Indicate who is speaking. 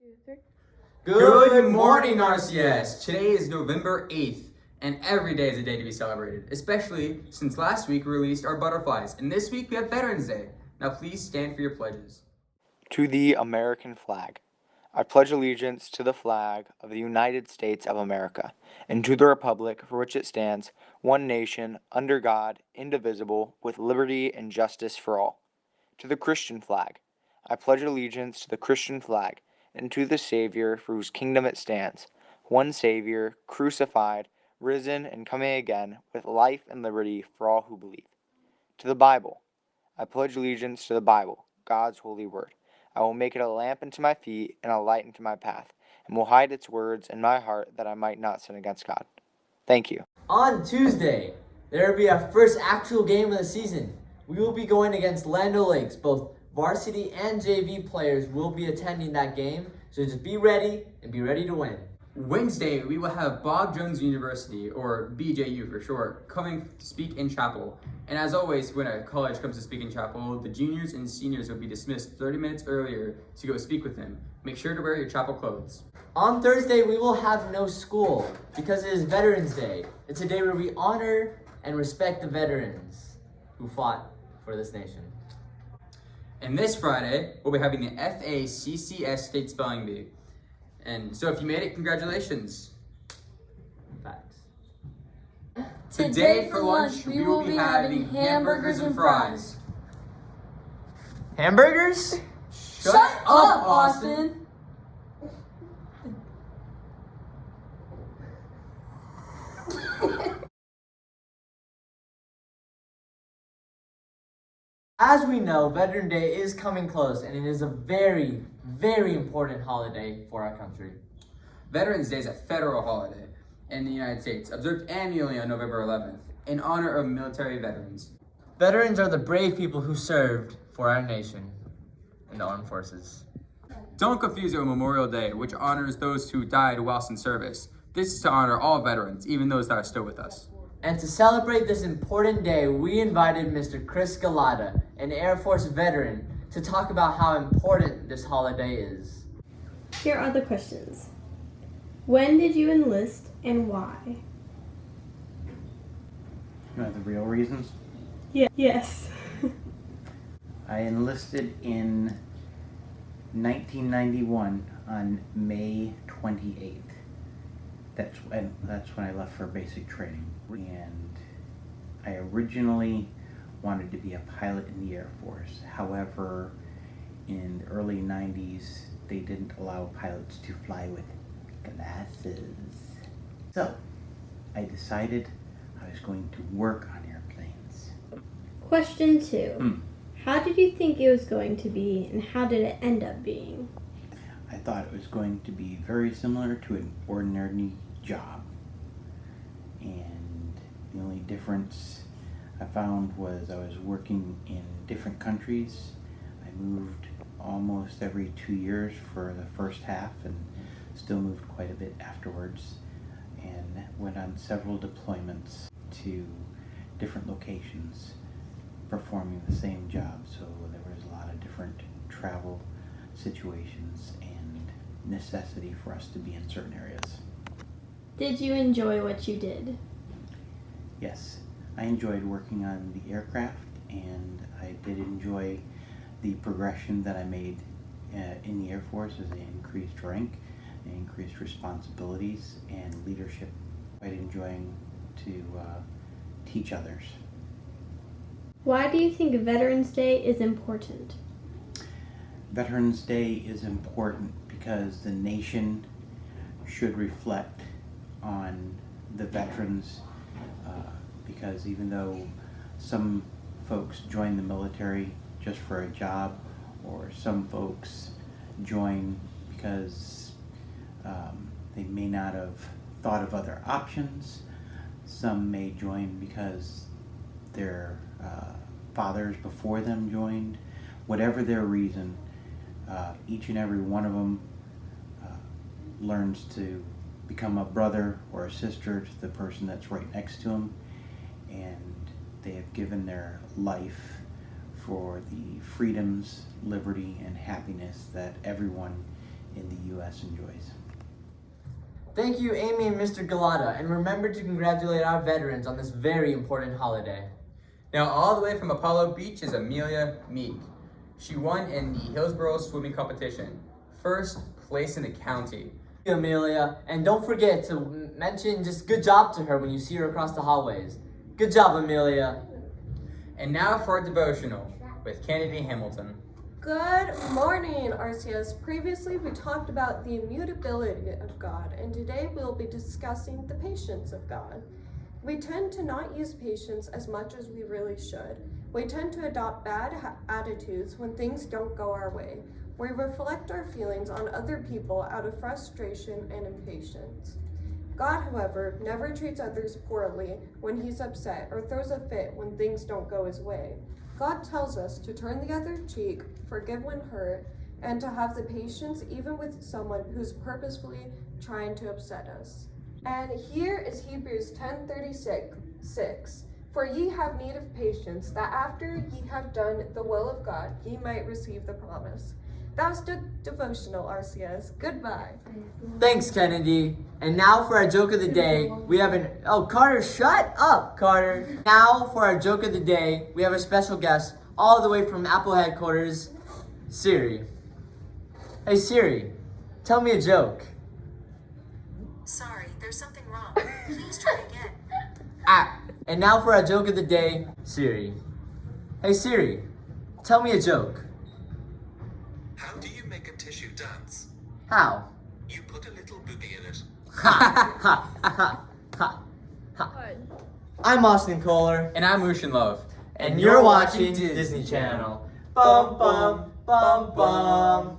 Speaker 1: 2, 3.
Speaker 2: Good morning, RCS! Today is November 8th, and every day is a day to be celebrated, especially since last week we released our butterflies, and this week we have Veterans Day. Now please stand for your pledges.
Speaker 3: To the American flag. I pledge allegiance to the flag of the United States of America, and to the republic for which it stands, one nation, under God, indivisible, with liberty and justice for all. To the Christian flag. I pledge allegiance to the Christian flag, and to the Savior for whose kingdom it stands, one Savior, crucified, risen, and coming again, with life and liberty for all who believe. To the Bible. I pledge allegiance to the Bible, God's holy word. I will make it a lamp unto my feet and a light unto my path, and will hide its words in my heart that I might not sin against God. Thank you.
Speaker 4: On Tuesday, there will be our first actual game of the season. We will be going against Land O'Lakes. Both varsity and JV players will be attending that game, so just be ready and be ready to win.
Speaker 2: Wednesday, we will have Bob Jones University, or BJU for short, coming to speak in chapel. And as always, when a college comes to speak in chapel, the juniors and seniors will be dismissed 30 minutes earlier to go speak with him. Make sure to wear your chapel clothes.
Speaker 4: On Thursday, we will have no school because it is Veterans Day. It's a day where we honor and respect the veterans who fought for this nation.
Speaker 2: And this Friday, we'll be having the FACCS State Spelling Bee. And so if you made it, congratulations.
Speaker 4: Facts.
Speaker 1: Today for lunch, we will be having hamburgers and fries.
Speaker 4: Hamburgers?
Speaker 1: Shut up, Austin!
Speaker 4: As we know, Veteran Day is coming close, and it is a very, very important holiday for our country.
Speaker 2: Veterans Day is a federal holiday in the United States, observed annually on November 11th, in honor of military veterans.
Speaker 4: Veterans are the brave people who served for our nation in the armed forces.
Speaker 2: Don't confuse it with Memorial Day, which honors those who died whilst in service. This is to honor all veterans, even those that are still with us.
Speaker 4: And to celebrate this important day, we invited Mr. Chris Galata, an Air Force veteran, to talk about how important this holiday is.
Speaker 5: Here are the questions. When did you enlist and why?
Speaker 6: You know the real reasons?
Speaker 5: Yes.
Speaker 6: I enlisted in 1991 on May 28th. That's when I left for basic training. And I originally wanted to be a pilot in the Air Force. However, in the early 90s, they didn't allow pilots to fly with glasses. So, I decided I was going to work on airplanes.
Speaker 5: Question 2. How did you think it was going to be and how did it end up being?
Speaker 6: I thought it was going to be very similar to an ordinary job. And the only difference I found was I was working in different countries. I moved almost every 2 years for the first half and still moved quite a bit afterwards, and went on several deployments to different locations performing the same job. So there was a lot of different travel situations and necessity for us to be in certain areas.
Speaker 5: Did you enjoy what you did?
Speaker 6: Yes, I enjoyed working on the aircraft, and I did enjoy the progression that I made in the Air Force as I increased rank, and increased responsibilities and leadership. Quite enjoying to teach others.
Speaker 5: Why do you think Veterans Day is important?
Speaker 6: Veterans Day is important because the nation should reflect on the veterans, because even though some folks join the military just for a job, or some folks join because they may not have thought of other options, some may join because their fathers before them joined. Whatever their reason, each and every one of them learns to become a brother or a sister to the person that's right next to them, and they have given their life for the freedoms, liberty, and happiness that everyone in the U.S. enjoys.
Speaker 4: Thank you, Amy and Mr. Galata, and remember to congratulate our veterans on this very important holiday.
Speaker 2: Now, all the way from Apollo Beach is Amelia Meek. She won in the Hillsborough swimming competition, first place in the county.
Speaker 4: Thank you, Amelia, and don't forget to mention just good job to her when you see her across the hallways. Good job, Amelia.
Speaker 2: And now for a devotional with Kennedy Hamilton.
Speaker 1: Good morning, RCS. Previously, we talked about the immutability of God, and today we'll be discussing the patience of God. We tend to not use patience as much as we really should. We tend to adopt bad attitudes when things don't go our way. We reflect our feelings on other people out of frustration and impatience. God, however, never treats others poorly when he's upset or throws a fit when things don't go his way. God tells us to turn the other cheek, forgive when hurt, and to have the patience even with someone who's purposefully trying to upset us. And here is Hebrews 10:36. For ye have need of patience, that after ye have done the will of God, ye might receive the promise. That was the devotional, RCS. Goodbye.
Speaker 4: Thanks, Kennedy. And now for our joke of the day, we have Oh, Carter, shut up, Carter. Now for our joke of the day, we have a special guest all the way from Apple headquarters, Siri. Hey, Siri, tell me a joke.
Speaker 7: Sorry, there's something wrong. Please try again.
Speaker 4: And now for our joke of the day, Siri. Hey, Siri, tell me a joke.
Speaker 8: How do you make a tissue dance?
Speaker 4: How?
Speaker 8: You put a little boogie in it.
Speaker 4: Ha ha ha ha ha. I'm Austin Kohler,
Speaker 2: And I'm Mushin Love.
Speaker 4: and you're watching Disney Channel. Bum bum bum bum.